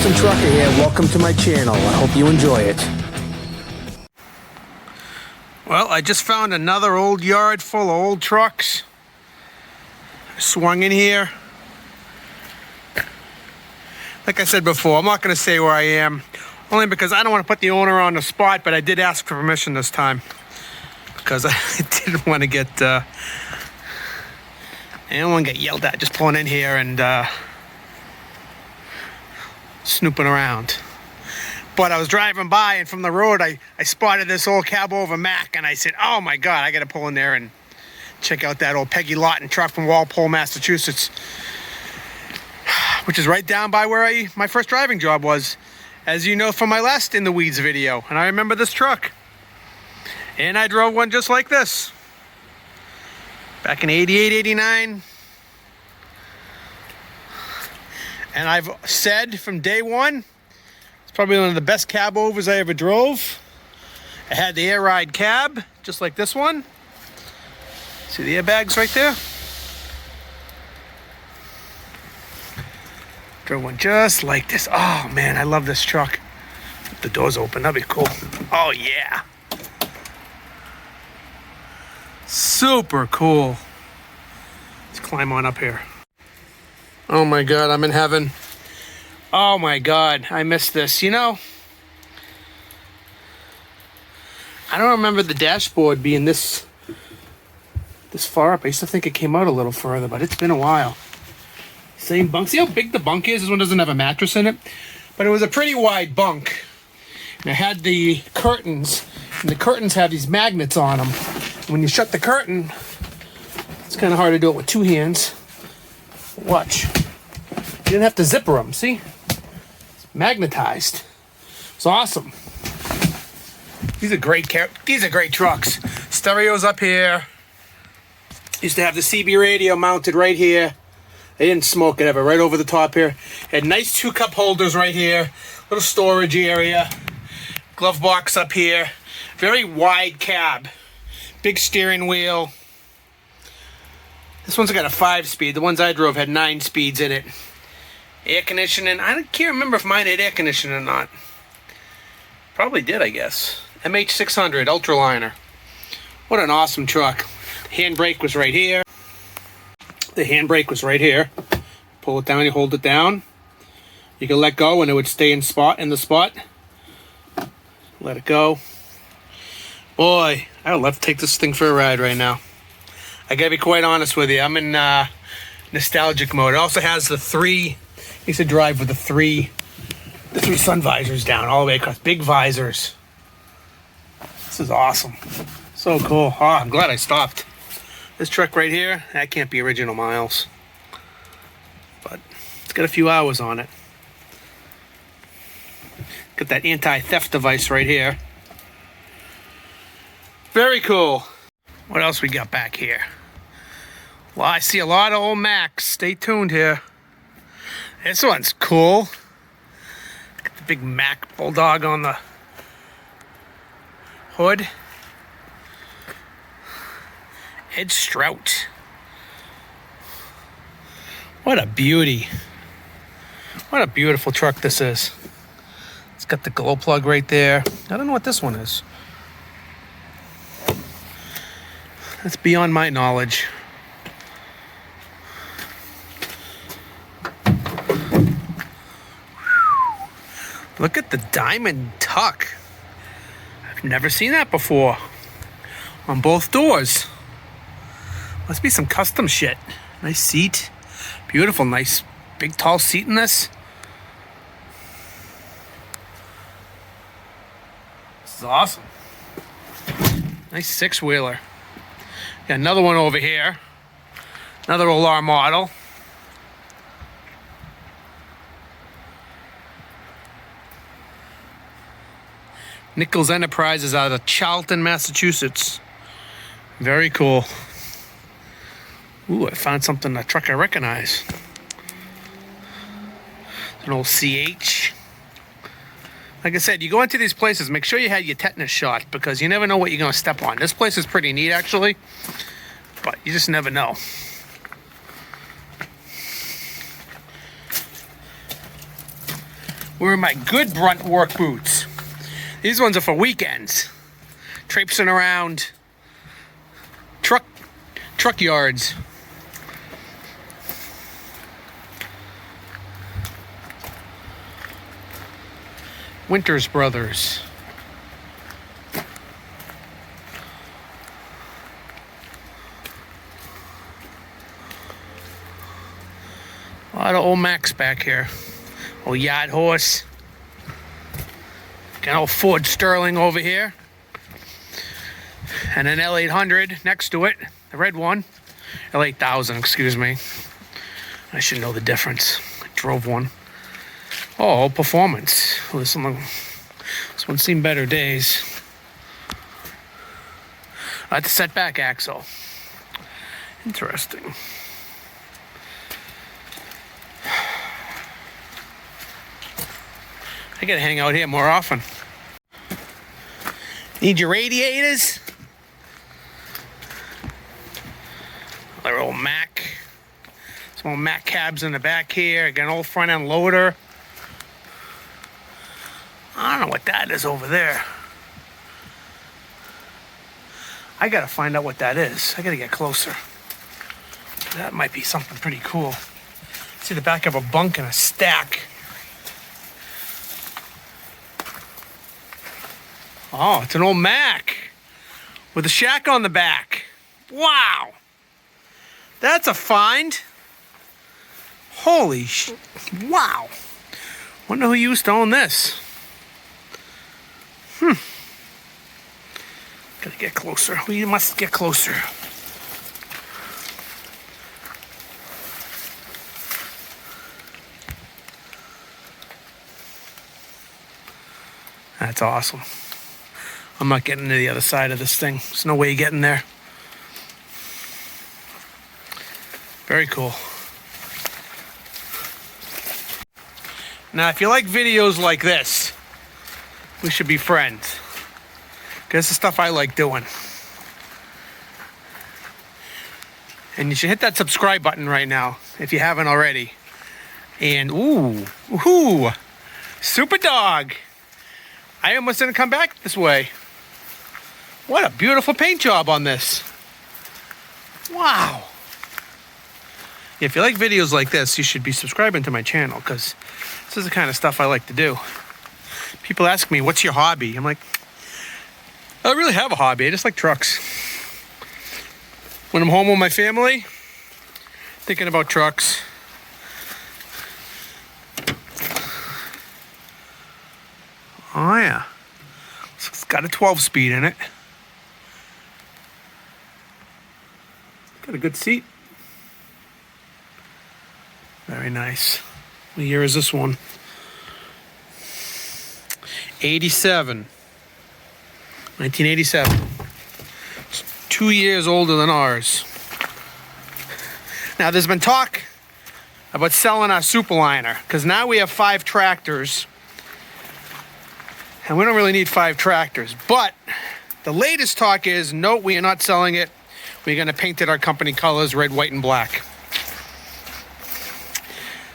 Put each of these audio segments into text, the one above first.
Austin Trucker here. Welcome to my channel. I hope you enjoy it. Well, I just found another old yard full of old trucks. I swung in here. Like I said before, I'm not going to say where I am, only because I don't want to put the owner on the spot, but I did ask for permission this time because I didn't want to get I don't want to get yelled at just pulling in here and snooping around. But I was driving by, and from the road I spotted this old cab over Mack, and I said, oh my god, I gotta pull in there and check out that old Peggy Lawton truck from Walpole, Massachusetts, which is right down by where my first driving job was, as you know from my last In the Weeds video. And I remember this truck, and I drove one just like this back in 88, 89. And I've said from day one, it's probably one of the best cab overs I ever drove. It had the air ride cab, just like this one. See the airbags right there? Drove one just like this. Oh man, I love this truck. If the doors open, that'd be cool. Oh yeah. Super cool. Let's climb on up here. Oh my god, I'm in heaven. Oh my god, I missed this. You know, I don't remember the dashboard being this far up. I used to think it came out a little further, but it's been a while. Same bunk. See how big the bunk is? This one doesn't have a mattress in it, but it was a pretty wide bunk. And it had the curtains, and the curtains have these magnets on them. When you shut the curtain, it's kind of hard to do it with two hands. Watch. You didn't have to zipper them, see? It's magnetized. It's awesome. These are great trucks. Stereos up here. Used to have the CB radio mounted right here. They didn't smoke it ever. Right over the top here. Had nice 2-cup holders right here. Little storage area. Glove box up here. Very wide cab. Big steering wheel. This one's got a 5-speed. The ones I drove had 9 speeds in it. Air conditioning. I can't remember if mine had air conditioning or not. Probably did, I guess. MH600 Ultraliner. What an awesome truck. Handbrake was right here. The handbrake was right here. Pull it down, you hold it down. You can let go and it would stay in the spot. Let it go. Boy, I would love to take this thing for a ride right now. I gotta be quite honest with you. I'm in nostalgic mode. It also has the I used to drive with the three sun visors down all the way across. Big visors. This is awesome. So cool. Oh, I'm glad I stopped. This truck right here, that can't be original miles, but it's got a few hours on it. Got that anti-theft device right here. Very cool. What else we got back here? Well, I see a lot of old Macks. Stay tuned here. This one's cool. Got the big Mack Bulldog on the hood. Ed Strout. What a beauty. What a beautiful truck this is. It's got the glow plug right there. I don't know what this one is. That's beyond my knowledge. Look at the diamond tuck. I've never seen that before. On both doors. Must be some custom shit. Nice seat. Beautiful, nice big tall seat in this. This is awesome. Nice 6-wheeler. Got another one over here. Another Olar model. Nichols Enterprises out of Charlton, Massachusetts. Very cool. Ooh, I found something, a truck I recognize. It's an old CH. Like I said, you go into these places, make sure you had your tetanus shot, because you never know what you're going to step on. This place is pretty neat, actually, but you just never know. Wearing my good brunt work boots. These ones are for weekends. Traipsing around truck yards. Winters Brothers. A lot of old Macks back here. Old Yacht Horse. Got an old Ford Sterling over here. And an L800 next to it. The red one. L8000, excuse me. I should know the difference. I drove one. Oh, performance. This one's seen better days. That's a setback axle. Interesting. I gotta hang out here more often. Need your radiators? Another old Mack. Some old Mack cabs in the back here. I got an old front end loader. I don't know what that is over there. I gotta find out what that is. I gotta get closer. That might be something pretty cool. See the back of a bunk and a stack. Oh, it's an old Mack with a shack on the back. Wow. That's a find. Holy wow. Wonder who used to own this. Gotta get closer. We must get closer. That's awesome. I'm not getting to the other side of this thing. There's no way getting there. Very cool. Now, if you like videos like this, we should be friends. Because it's the stuff I like doing. And you should hit that subscribe button right now, if you haven't already. And, ooh, super dog. I almost didn't come back this way. What a beautiful paint job on this. Wow. If you like videos like this, you should be subscribing to my channel, because this is the kind of stuff I like to do. People ask me, what's your hobby? I'm like, I don't really have a hobby. I just like trucks. When I'm home with my family, thinking about trucks. Oh yeah. It's got a 12-speed in it. Got a good seat. Very nice. What year is this one? 87. 1987. It's 2 years older than ours. Now, there's been talk about selling our Superliner, because now we have 5 tractors. And we don't really need 5 tractors. But the latest talk is, no, we are not selling it. We're going to paint it our company colors, red, white, and black.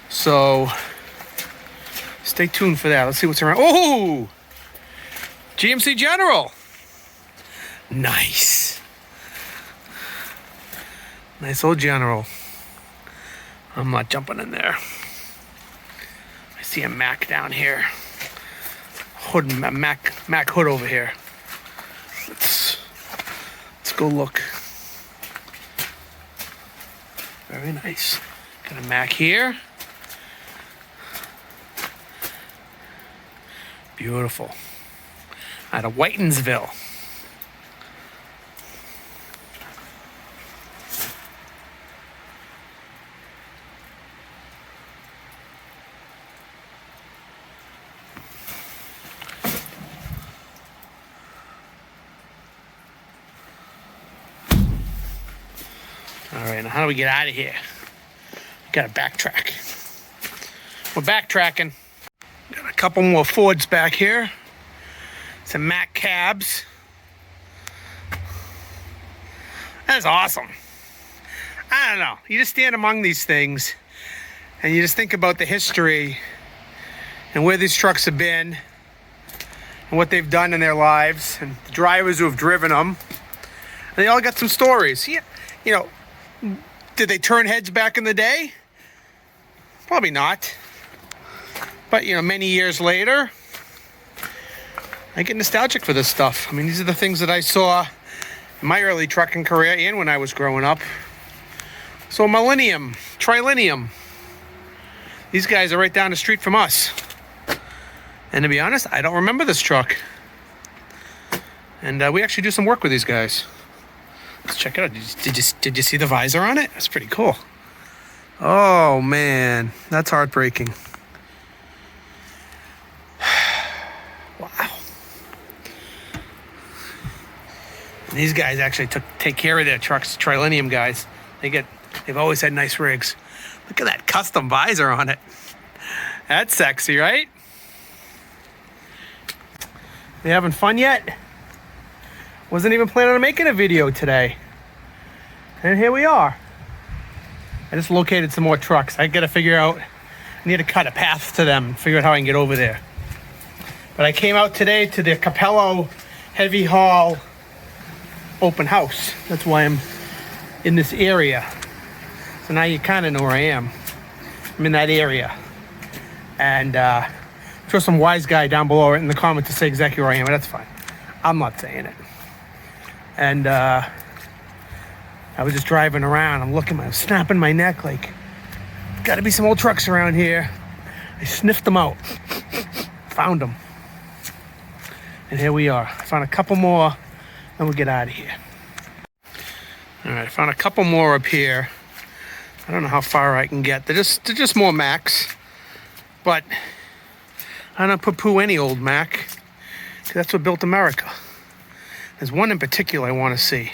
So, stay tuned for that. Let's see what's around. Oh! GMC General. Nice. Nice old General. I'm not jumping in there. I see a Mack down here. Hood, Mack hood over here. Let's go look. Very nice. Got a Mack here. Beautiful. Out of Whitensville. All right, now how do we get out of here? Gotta backtrack. We're backtracking. Got a couple more Fords back here. Some Mack cabs. That's awesome. I don't know. You just stand among these things and you just think about the history and where these trucks have been and what they've done in their lives and the drivers who have driven them. And they all got some stories. Yeah, you know, did they turn heads back in the day? Probably not. But, you know, many years later, I get nostalgic for this stuff. I mean, these are the things that I saw in my early trucking career and when I was growing up. So Millennium, Trilinium. These guys are right down the street from us. And to be honest, I don't remember this truck. And we actually do some work with these guys. Let's check it out. Did you see the visor on it? That's pretty cool. Oh man, that's heartbreaking. Wow. And these guys actually take care of their trucks, Trilinium guys. They've always had nice rigs. Look at that custom visor on it. That's sexy, right? You having fun yet? Wasn't even planning on making a video today. And here we are. I just located some more trucks. I gotta figure out, I need to cut a path to them, figure out how I can get over there. But I came out today to the Capello Heavy Haul open house. That's why I'm in this area. So now you kind of know where I am. I'm in that area. And I'm sure some wise guy down below in the comments to say exactly where I am, but that's fine. I'm not saying it. And I was just driving around. I'm snapping my neck like, gotta be some old trucks around here. I sniffed them out. Found them. And here we are. I found a couple more, and we'll get out of here. All right, I found a couple more up here. I don't know how far I can get. They're just more Macks. But I don't poo-poo any old Mack, because that's what built America. There's one in particular I want to see.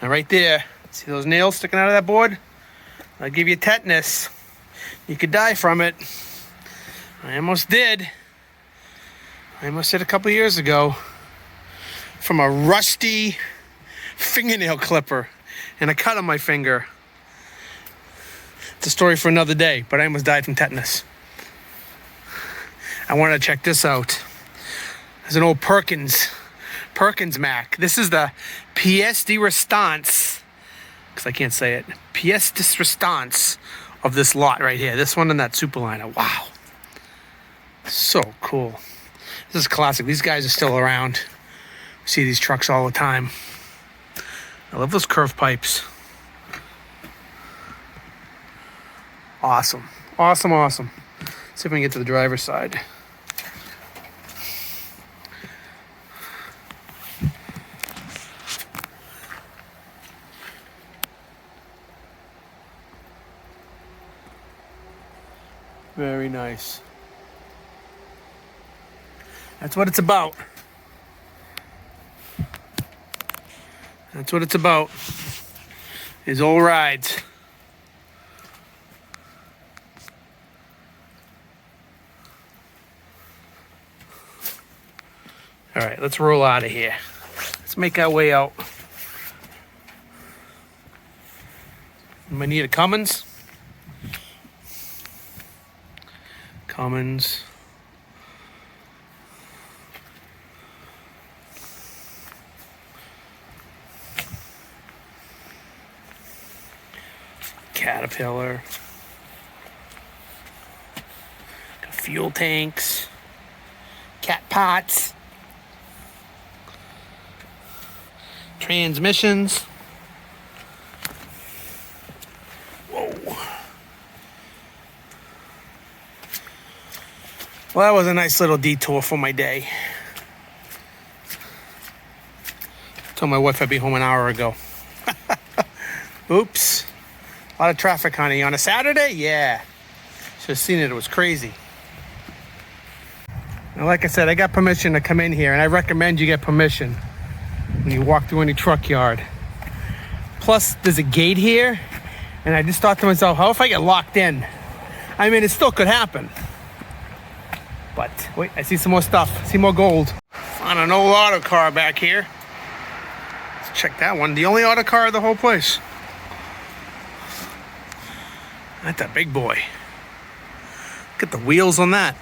Now right there, see those nails sticking out of that board? I'll give you tetanus. You could die from it. I almost did. I almost did a couple years ago from a rusty fingernail clipper and a cut on my finger. It's a story for another day, but I almost died from tetanus. I wanted to check this out. There's an old Perkins Mack. This is the pièce de resistance, because I can't say it. Pièce de resistance of this lot right here. This one and that Superliner. Wow. So cool. This is classic. These guys are still around. We see these trucks all the time. I love those curved pipes. Awesome. Awesome, awesome. Let's see if we can get to the driver's side. Very nice. That's what it's about. That's what it's about. Is old rides. All right, let's roll out of here. Let's make our way out. We need a Cummins. Cummins. Caterpillar. Fuel tanks. Cat pots. Transmissions. Whoa. Well, that was a nice little detour for my day. Told my wife I'd be home an hour ago. Oops. A lot of traffic, honey. On a Saturday? Yeah. Should have seen it. It was crazy. Now, like I said, I got permission to come in here, and I recommend you get permission when you walk through any truck yard. Plus, there's a gate here, and I just thought to myself, how if I get locked in? I mean, it still could happen. But, wait, I see some more stuff. I see more gold. Found an old auto car back here. Let's check that one. The only auto car of the whole place. That's a big boy. Look at the wheels on that.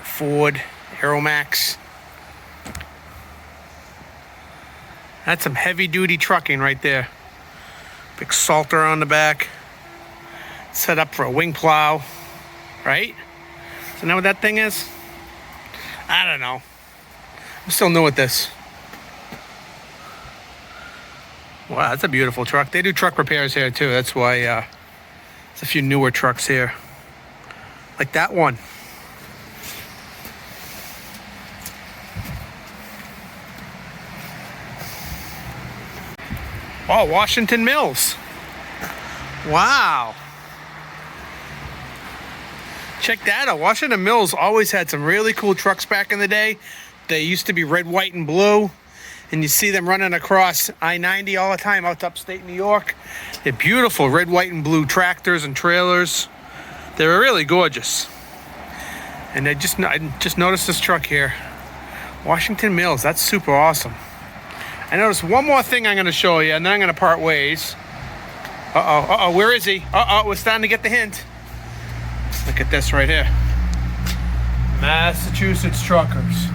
Ford, Aeromax. That's some heavy duty trucking right there. Big salter on the back. Set up for a wing plow, right? So know what that thing is? I don't know. I'm still new at this. Wow, that's a beautiful truck. They do truck repairs here too. That's why there's a few newer trucks here. Like that one. Oh, Washington Mills. Wow. Check that out. Washington Mills always had some really cool trucks back in the day. They used to be red, white, and blue. And you see them running across I-90 all the time out to upstate New York. They're beautiful red, white, and blue tractors and trailers. They're really gorgeous. And I just noticed this truck here. Washington Mills. That's super awesome. I noticed one more thing I'm going to show you, and then I'm going to part ways. Uh-oh, where is he? We're starting to get the hint. Look at this right here. Massachusetts Truckers.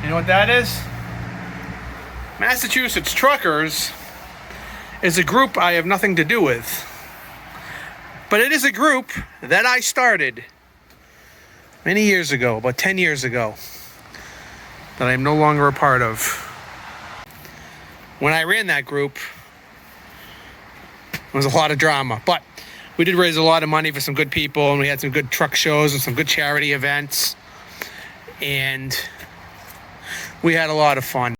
You know what that is? Massachusetts Truckers is a group I have nothing to do with. But it is a group that I started many years ago, about 10 years ago, that I'm no longer a part of. When I ran that group, there was a lot of drama, but we did raise a lot of money for some good people, and we had some good truck shows and some good charity events, and we had a lot of fun.